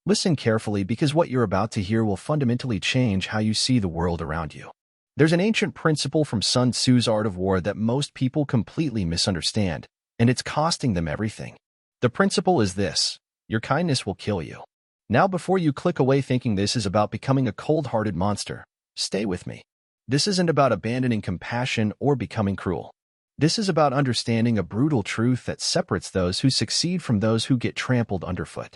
Listen carefully because what you're about to hear will fundamentally change how you see the world around you. There's an ancient principle from Sun Tzu's Art of War that most people completely misunderstand, and it's costing them everything. The principle is this: your kindness will kill you. Now, before you click away thinking this is about becoming a cold-hearted monster, stay with me. This isn't about abandoning compassion or becoming cruel. This is about understanding a brutal truth that separates those who succeed from those who get trampled underfoot.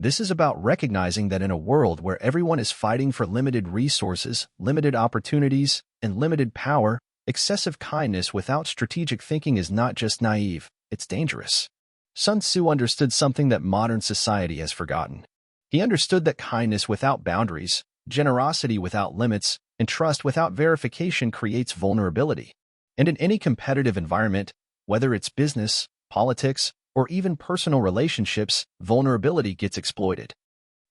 This is about recognizing that in a world where everyone is fighting for limited resources, limited opportunities, and limited power, excessive kindness without strategic thinking is not just naive, it's dangerous. Sun Tzu understood something that modern society has forgotten. He understood that kindness without boundaries, generosity without limits, and trust without verification creates vulnerability. And in any competitive environment, whether it's business, politics, or even personal relationships, vulnerability gets exploited.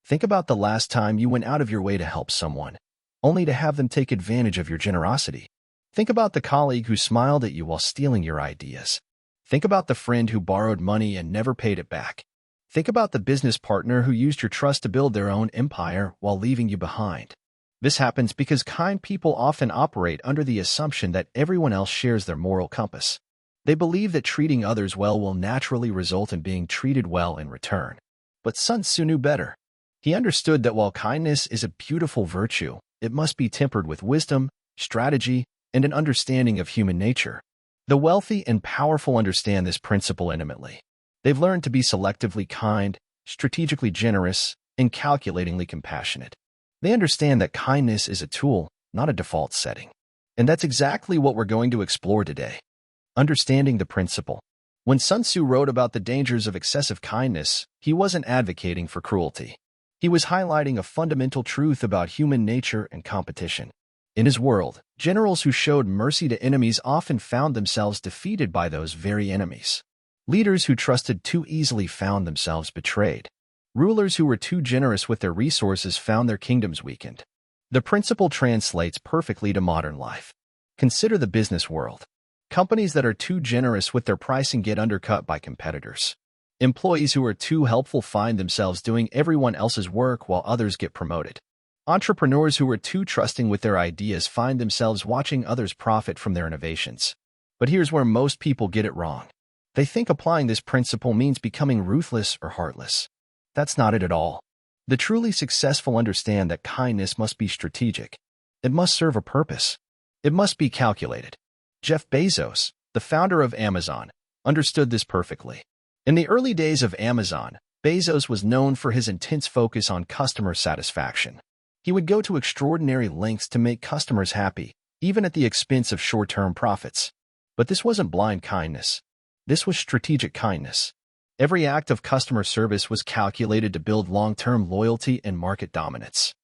Think about the last time you went out of your way to help someone, only to have them take advantage of your generosity. Think about the colleague who smiled at you while stealing your ideas. Think about the friend who borrowed money and never paid it back. Think about the business partner who used your trust to build their own empire while leaving you behind. This happens because kind people often operate under the assumption that everyone else shares their moral compass. They believe that treating others well will naturally result in being treated well in return. But Sun Tzu knew better. He understood that while kindness is a beautiful virtue, it must be tempered with wisdom, strategy, and an understanding of human nature. The wealthy and powerful understand this principle intimately. They've learned to be selectively kind, strategically generous, and calculatingly compassionate. They understand that kindness is a tool, not a default setting. And that's exactly what we're going to explore today. Understanding the principle. When Sun Tzu wrote about the dangers of excessive kindness, he wasn't advocating for cruelty. He was highlighting a fundamental truth about human nature and competition. In his world, generals who showed mercy to enemies often found themselves defeated by those very enemies. Leaders who trusted too easily found themselves betrayed. Rulers who were too generous with their resources found their kingdoms weakened. The principle translates perfectly to modern life. Consider the business world. Companies that are too generous with their pricing get undercut by competitors. Employees who are too helpful find themselves doing everyone else's work while others get promoted. Entrepreneurs who are too trusting with their ideas find themselves watching others profit from their innovations. But here's where most people get it wrong. They think applying this principle means becoming ruthless or heartless. That's not it at all. The truly successful understand that kindness must be strategic. It must serve a purpose. It must be calculated. Jeff Bezos, the founder of Amazon, understood this perfectly. In the early days of Amazon, Bezos was known for his intense focus on customer satisfaction. He would go to extraordinary lengths to make customers happy, even at the expense of short-term profits. But this wasn't blind kindness. This was strategic kindness. Every act of customer service was calculated to build long-term loyalty and market dominance.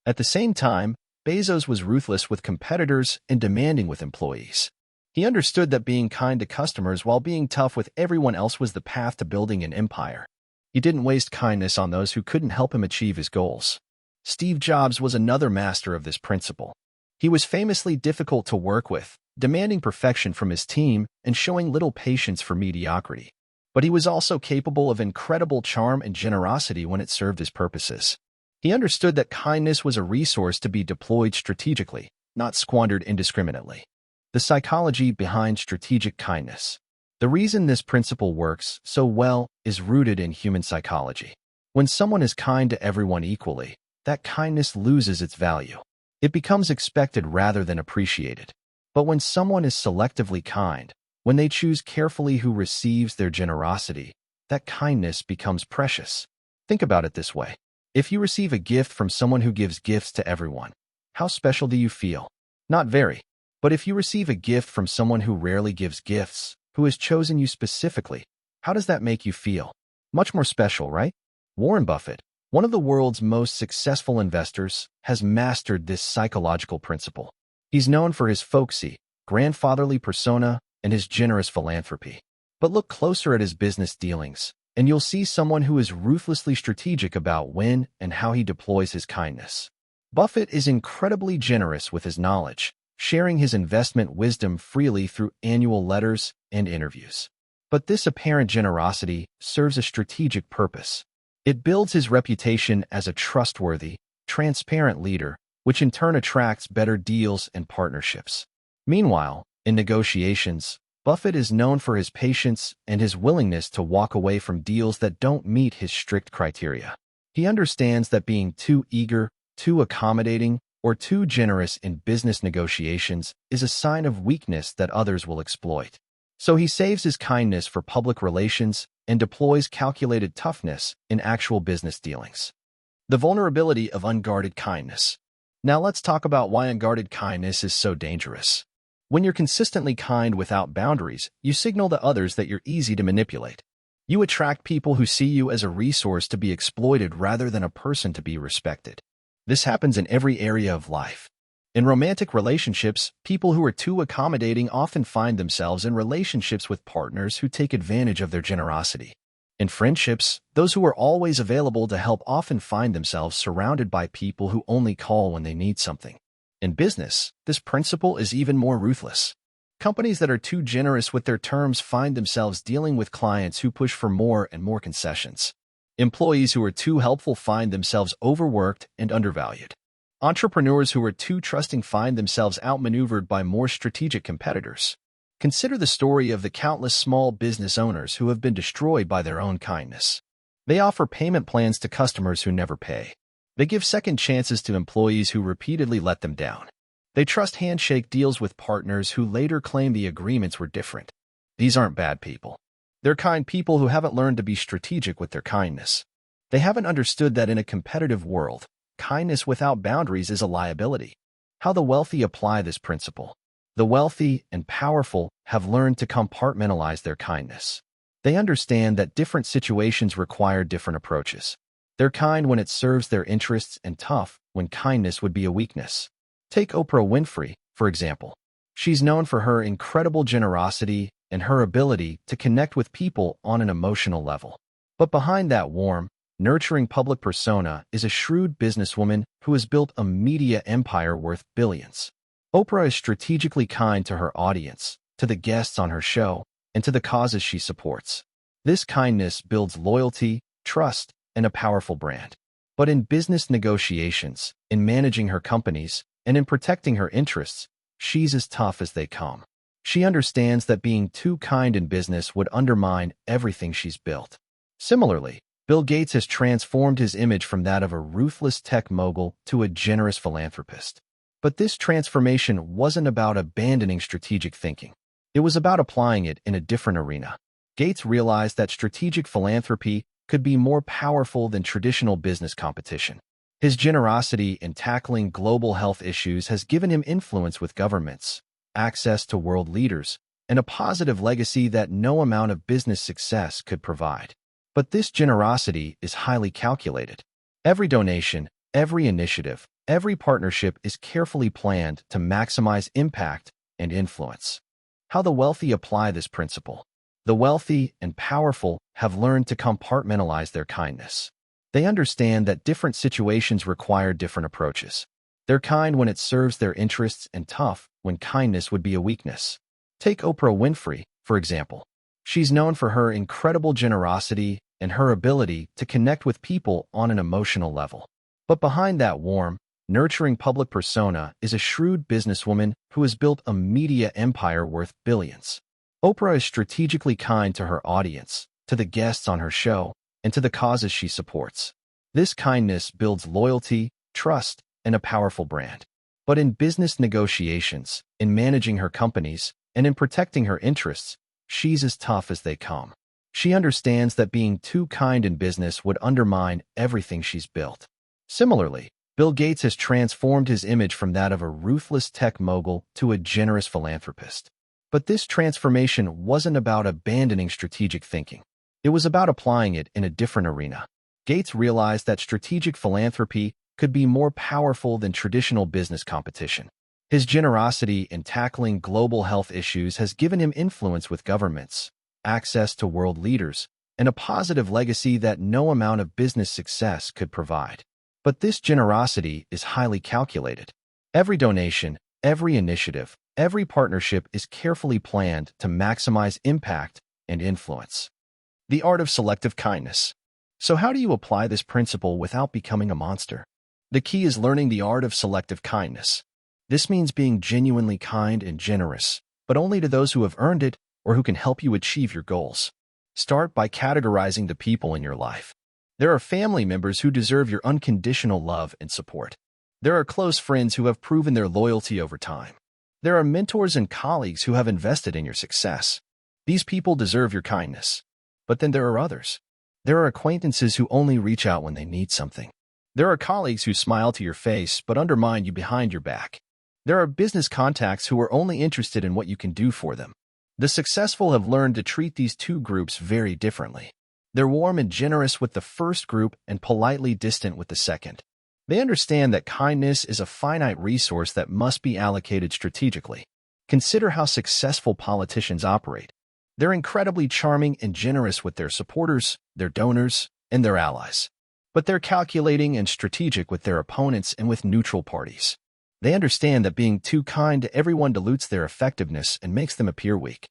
At the same time, Bezos was ruthless with competitors and demanding with employees. He understood that being kind to customers while being tough with everyone else was the path to building an empire. He didn't waste kindness on those who couldn't help him achieve his goals. Steve Jobs was another master of this principle. He was famously difficult to work with, demanding perfection from his team and showing little patience for mediocrity. But he was also capable of incredible charm and generosity when it served his purposes. He understood that kindness was a resource to be deployed strategically, not squandered indiscriminately. The psychology behind strategic kindness. The reason this principle works so well is rooted in human psychology. When someone is kind to everyone equally, that kindness loses its value. It becomes expected rather than appreciated. But when someone is selectively kind, when they choose carefully who receives their generosity, that kindness becomes precious. Think about it this way. If you receive a gift from someone who gives gifts to everyone, how special do you feel? Not very. But if you receive a gift from someone who rarely gives gifts, who has chosen you specifically, how does that make you feel? Much more special, right? Warren Buffett, one of the world's most successful investors, has mastered this psychological principle. He's known for his folksy, grandfatherly persona and his generous philanthropy. But look closer at his business dealings, and you'll see someone who is ruthlessly strategic about when and how he deploys his kindness. Buffett is incredibly generous with his knowledge, sharing his investment wisdom freely through annual letters and interviews. But this apparent generosity serves a strategic purpose. It builds his reputation as a trustworthy, transparent leader, which in turn attracts better deals and partnerships. Meanwhile, in negotiations, Buffett is known for his patience and his willingness to walk away from deals that don't meet his strict criteria. He understands that being too eager, too accommodating, or too generous in business negotiations is a sign of weakness that others will exploit. So he saves his kindness for public relations and deploys calculated toughness in actual business dealings. The vulnerability of unguarded kindness. Now let's talk about why unguarded kindness is so dangerous. When you're consistently kind without boundaries, you signal to others that you're easy to manipulate. You attract people who see you as a resource to be exploited rather than a person to be respected. This happens in every area of life. In romantic relationships, people who are too accommodating often find themselves in relationships with partners who take advantage of their generosity. In friendships, those who are always available to help often find themselves surrounded by people who only call when they need something. In business, this principle is even more ruthless. Companies that are too generous with their terms find themselves dealing with clients who push for more and more concessions. Employees who are too helpful find themselves overworked and undervalued. Entrepreneurs who are too trusting find themselves outmaneuvered by more strategic competitors. Consider the story of the countless small business owners who have been destroyed by their own kindness. They offer payment plans to customers who never pay. They give second chances to employees who repeatedly let them down. They trust handshake deals with partners who later claim the agreements were different. These aren't bad people. They're kind people who haven't learned to be strategic with their kindness. They haven't understood that in a competitive world, kindness without boundaries is a liability. How the wealthy apply this principle. The wealthy and powerful have learned to compartmentalize their kindness. They understand that different situations require different approaches. They're kind when it serves their interests and tough when kindness would be a weakness. Take Oprah Winfrey, for example. She's known for her incredible generosity and her ability to connect with people on an emotional level. But behind that warm, nurturing public persona is a shrewd businesswoman who has built a media empire worth billions. Oprah is strategically kind to her audience, to the guests on her show, and to the causes she supports. This kindness builds loyalty, trust, and a powerful brand. But in business negotiations, in managing her companies, and in protecting her interests, she's as tough as they come. She understands that being too kind in business would undermine everything she's built. Similarly, Bill Gates has transformed his image from that of a ruthless tech mogul to a generous philanthropist. But this transformation wasn't about abandoning strategic thinking. It was about applying it in a different arena. Gates realized that strategic philanthropy could be more powerful than traditional business competition. His generosity in tackling global health issues has given him influence with governments, access to world leaders, and a positive legacy that no amount of business success could provide. But this generosity is highly calculated. Every donation, every initiative, every partnership is carefully planned to maximize impact and influence. How the wealthy apply this principle. The wealthy and powerful have learned to compartmentalize their kindness. They understand that different situations require different approaches. They're kind when it serves their interests and tough when kindness would be a weakness. Take Oprah Winfrey, for example. She's known for her incredible generosity and her ability to connect with people on an emotional level. But behind that warm, nurturing public persona is a shrewd businesswoman who has built a media empire worth billions. Oprah is strategically kind to her audience, to the guests on her show, and to the causes she supports. This kindness builds loyalty, trust, and a powerful brand. But in business negotiations, in managing her companies, and in protecting her interests, she's as tough as they come. She understands that being too kind in business would undermine everything she's built. Similarly, Bill Gates has transformed his image from that of a ruthless tech mogul to a generous philanthropist. But this transformation wasn't about abandoning strategic thinking. It was about applying it in a different arena. Gates realized that strategic philanthropy could be more powerful than traditional business competition. His generosity in tackling global health issues has given him influence with governments, access to world leaders, and a positive legacy that no amount of business success could provide. But this generosity is highly calculated. Every donation, every initiative, every partnership is carefully planned to maximize impact and influence. The art of selective kindness. So how do you apply this principle without becoming a monster? The key is learning the art of selective kindness. This means being genuinely kind and generous, but only to those who have earned it or who can help you achieve your goals. Start by categorizing the people in your life. There are family members who deserve your unconditional love and support. There are close friends who have proven their loyalty over time. There are mentors and colleagues who have invested in your success. These people deserve your kindness. But then there are others. There are acquaintances who only reach out when they need something. There are colleagues who smile to your face but undermine you behind your back. There are business contacts who are only interested in what you can do for them. The successful have learned to treat these two groups very differently. They're warm and generous with the first group and politely distant with the second. They understand that kindness is a finite resource that must be allocated strategically. Consider how successful politicians operate. They're incredibly charming and generous with their supporters, their donors, and their allies. But they're calculating and strategic with their opponents and with neutral parties. They understand that being too kind to everyone dilutes their effectiveness and makes them appear weak.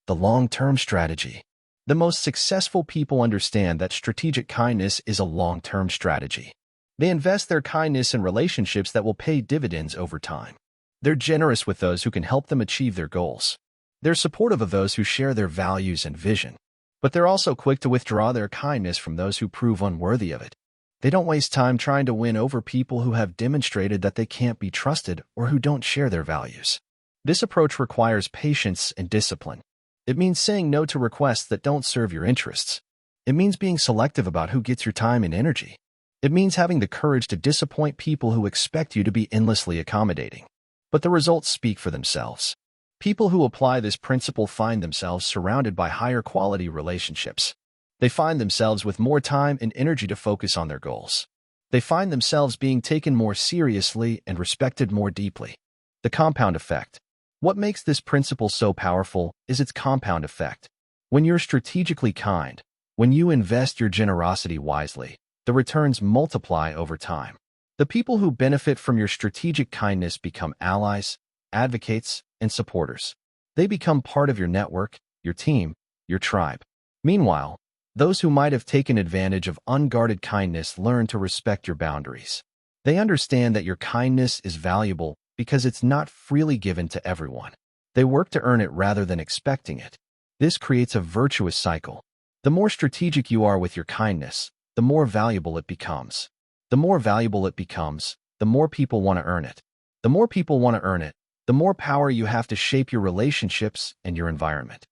The long-term strategy. The most successful people understand that strategic kindness is a long-term strategy. They invest their kindness in relationships that will pay dividends over time. They're generous with those who can help them achieve their goals. They're supportive of those who share their values and vision. But they're also quick to withdraw their kindness from those who prove unworthy of it. They don't waste time trying to win over people who have demonstrated that they can't be trusted or who don't share their values. This approach requires patience and discipline. It means saying no to requests that don't serve your interests. It means being selective about who gets your time and energy. It means having the courage to disappoint people who expect you to be endlessly accommodating. But the results speak for themselves. People who apply this principle find themselves surrounded by higher quality relationships. They find themselves with more time and energy to focus on their goals. They find themselves being taken more seriously and respected more deeply. The compound effect. What makes this principle so powerful is its compound effect. When you're strategically kind, when you invest your generosity wisely, the returns multiply over time. The people who benefit from your strategic kindness become allies, advocates, and supporters. They become part of your network, your team, your tribe. Meanwhile, those who might have taken advantage of unguarded kindness learn to respect your boundaries. They understand that your kindness is valuable because it's not freely given to everyone. They work to earn it rather than expecting it. This creates a virtuous cycle. The more strategic you are with your kindness, the more valuable it becomes. The more valuable it becomes, the more people want to earn it. The more people want to earn it, the more power you have to shape your relationships and your environment.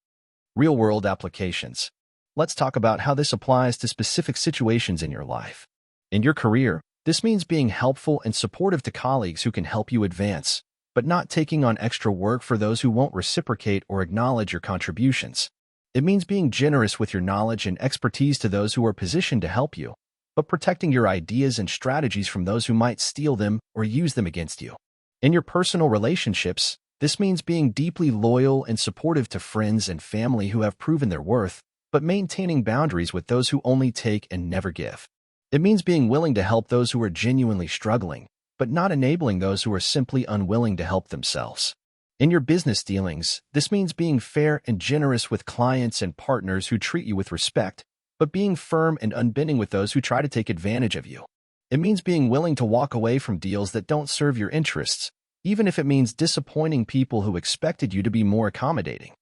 Real-world applications. Let's talk about how this applies to specific situations in your life. In your career, this means being helpful and supportive to colleagues who can help you advance, but not taking on extra work for those who won't reciprocate or acknowledge your contributions. It means being generous with your knowledge and expertise to those who are positioned to help you, but protecting your ideas and strategies from those who might steal them or use them against you. In your personal relationships, this means being deeply loyal and supportive to friends and family who have proven their worth, but maintaining boundaries with those who only take and never give. It means being willing to help those who are genuinely struggling, but not enabling those who are simply unwilling to help themselves. In your business dealings, this means being fair and generous with clients and partners who treat you with respect, but being firm and unbending with those who try to take advantage of you. It means being willing to walk away from deals that don't serve your interests, even if it means disappointing people who expected you to be more accommodating.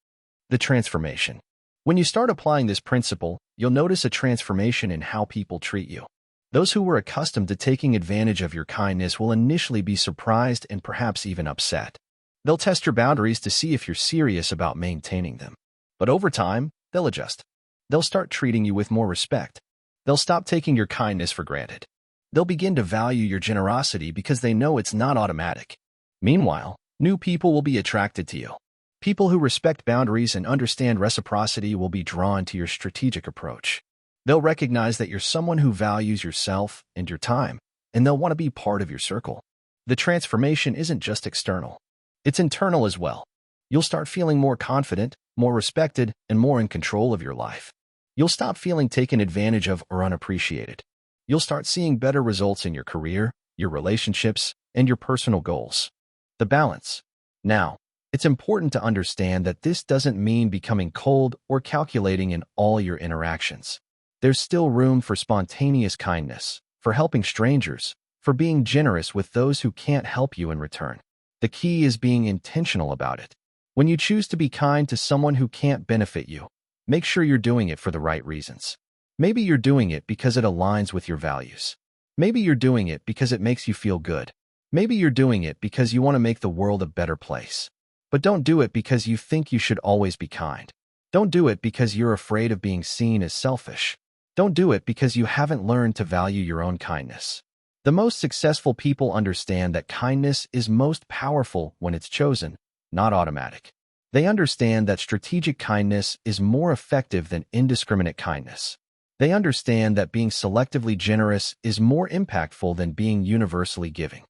The transformation. When you start applying this principle, you'll notice a transformation in how people treat you. Those who were accustomed to taking advantage of your kindness will initially be surprised and perhaps even upset. They'll test your boundaries to see if you're serious about maintaining them. But over time, they'll adjust. They'll start treating you with more respect. They'll stop taking your kindness for granted. They'll begin to value your generosity because they know it's not automatic. Meanwhile, new people will be attracted to you. People who respect boundaries and understand reciprocity will be drawn to your strategic approach. They'll recognize that you're someone who values yourself and your time, and they'll want to be part of your circle. The transformation isn't just external. It's internal as well. You'll start feeling more confident, more respected, and more in control of your life. You'll stop feeling taken advantage of or unappreciated. You'll start seeing better results in your career, your relationships, and your personal goals. The balance. Now, it's important to understand that this doesn't mean becoming cold or calculating in all your interactions. There's still room for spontaneous kindness, for helping strangers, for being generous with those who can't help you in return. The key is being intentional about it. When you choose to be kind to someone who can't benefit you, make sure you're doing it for the right reasons. Maybe you're doing it because it aligns with your values. Maybe you're doing it because it makes you feel good. Maybe you're doing it because you want to make the world a better place. But don't do it because you think you should always be kind. Don't do it because you're afraid of being seen as selfish. Don't do it because you haven't learned to value your own kindness. The most successful people understand that kindness is most powerful when it's chosen, not automatic. They understand that strategic kindness is more effective than indiscriminate kindness. They understand that being selectively generous is more impactful than being universally giving.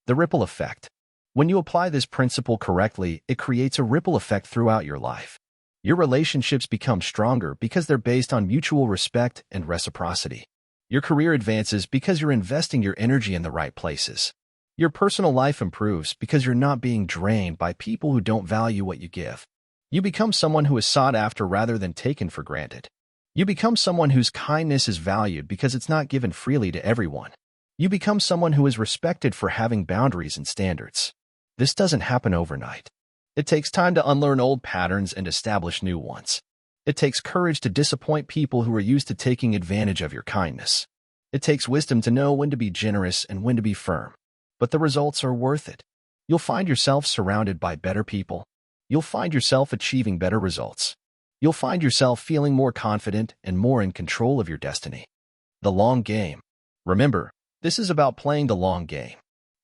The ripple effect. When you apply this principle correctly, it creates a ripple effect throughout your life. Your relationships become stronger because they're based on mutual respect and reciprocity. Your career advances because you're investing your energy in the right places. Your personal life improves because you're not being drained by people who don't value what you give. You become someone who is sought after rather than taken for granted. You become someone whose kindness is valued because it's not given freely to everyone. You become someone who is respected for having boundaries and standards. This doesn't happen overnight. It takes time to unlearn old patterns and establish new ones. It takes courage to disappoint people who are used to taking advantage of your kindness. It takes wisdom to know when to be generous and when to be firm. But the results are worth it. You'll find yourself surrounded by better people. You'll find yourself achieving better results. You'll find yourself feeling more confident and more in control of your destiny. The long game. Remember, this is about playing the long game.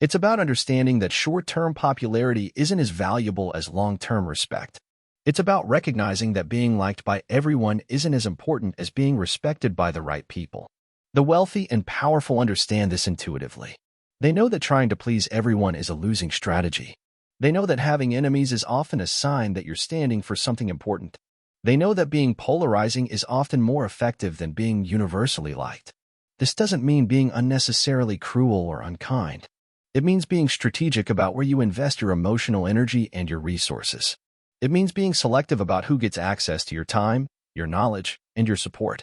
It's about understanding that short-term popularity isn't as valuable as long-term respect. It's about recognizing that being liked by everyone isn't as important as being respected by the right people. The wealthy and powerful understand this intuitively. They know that trying to please everyone is a losing strategy. They know that having enemies is often a sign that you're standing for something important. They know that being polarizing is often more effective than being universally liked. This doesn't mean being unnecessarily cruel or unkind. It means being strategic about where you invest your emotional energy and your resources. It means being selective about who gets access to your time, your knowledge, and your support.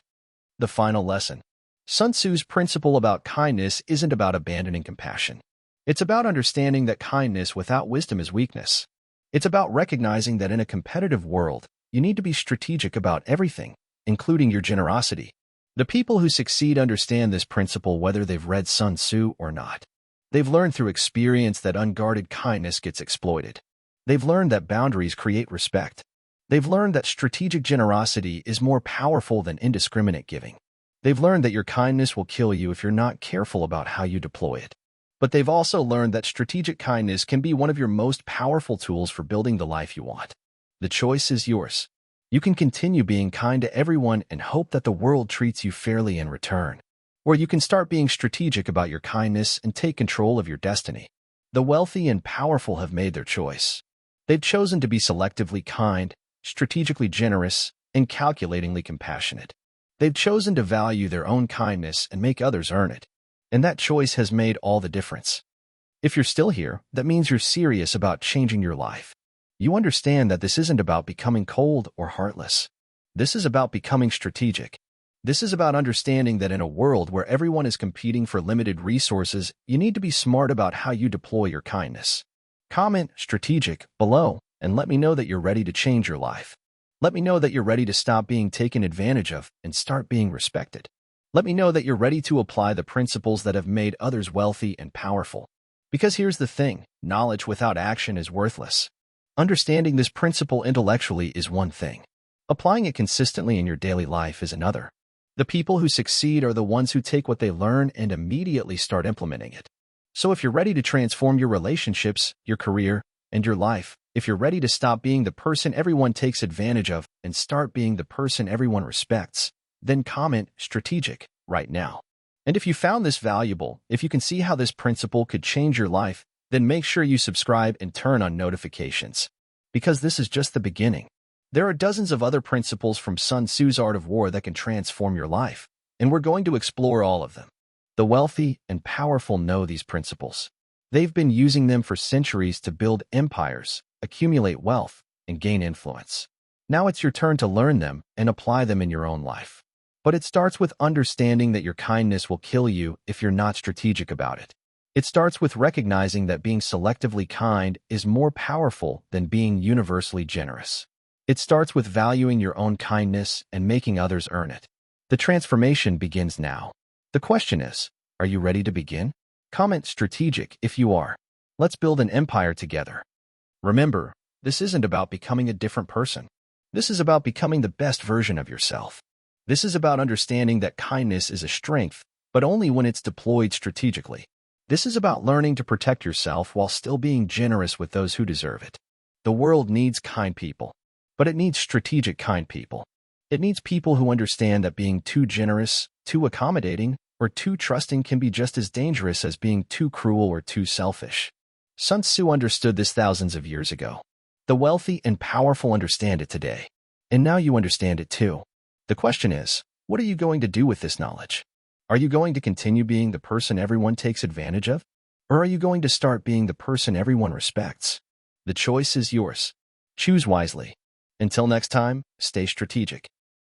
The final lesson. Sun Tzu's principle about kindness isn't about abandoning compassion. It's about understanding that kindness without wisdom is weakness. It's about recognizing that in a competitive world, you need to be strategic about everything, including your generosity. The people who succeed understand this principle whether they've read Sun Tzu or not. They've learned through experience that unguarded kindness gets exploited. They've learned that boundaries create respect. They've learned that strategic generosity is more powerful than indiscriminate giving. They've learned that your kindness will kill you if you're not careful about how you deploy it. But they've also learned that strategic kindness can be one of your most powerful tools for building the life you want. The choice is yours. You can continue being kind to everyone and hope that the world treats you fairly in return. Or you can start being strategic about your kindness and take control of your destiny. The wealthy and powerful have made their choice. They've chosen to be selectively kind, strategically generous, and calculatingly compassionate. They've chosen to value their own kindness and make others earn it. And that choice has made all the difference. If you're still here, that means you're serious about changing your life. You understand that this isn't about becoming cold or heartless. This is about becoming strategic. This is about understanding that in a world where everyone is competing for limited resources, you need to be smart about how you deploy your kindness. Comment strategic below and let me know that you're ready to change your life. Let me know that you're ready to stop being taken advantage of and start being respected. Let me know that you're ready to apply the principles that have made others wealthy and powerful. Because here's the thing, knowledge without action is worthless. Understanding this principle intellectually is one thing. Applying it consistently in your daily life is another. The people who succeed are the ones who take what they learn and immediately start implementing it. So if you're ready to transform your relationships, your career, and your life, if you're ready to stop being the person everyone takes advantage of and start being the person everyone respects, then comment strategic right now. And if you found this valuable, if you can see how this principle could change your life, then make sure you subscribe and turn on notifications. Because this is just the beginning. There are dozens of other principles from Sun Tzu's Art of War that can transform your life, and we're going to explore all of them. The wealthy and powerful know these principles. They've been using them for centuries to build empires, accumulate wealth, and gain influence. Now it's your turn to learn them and apply them in your own life. But it starts with understanding that your kindness will kill you if you're not strategic about it. It starts with recognizing that being selectively kind is more powerful than being universally generous. It starts with valuing your own kindness and making others earn it. The transformation begins now. The question is, are you ready to begin? Comment strategic if you are. Let's build an empire together. Remember, this isn't about becoming a different person. This is about becoming the best version of yourself. This is about understanding that kindness is a strength, but only when it's deployed strategically. This is about learning to protect yourself while still being generous with those who deserve it. The world needs kind people, but it needs strategic kind people. It needs people who understand that being too generous, too accommodating, or too trusting can be just as dangerous as being too cruel or too selfish. Sun Tzu understood this thousands of years ago. The wealthy and powerful understand it today. And now you understand it too. The question is, what are you going to do with this knowledge? Are you going to continue being the person everyone takes advantage of? Or are you going to start being the person everyone respects? The choice is yours. Choose wisely. Until next time, stay strategic.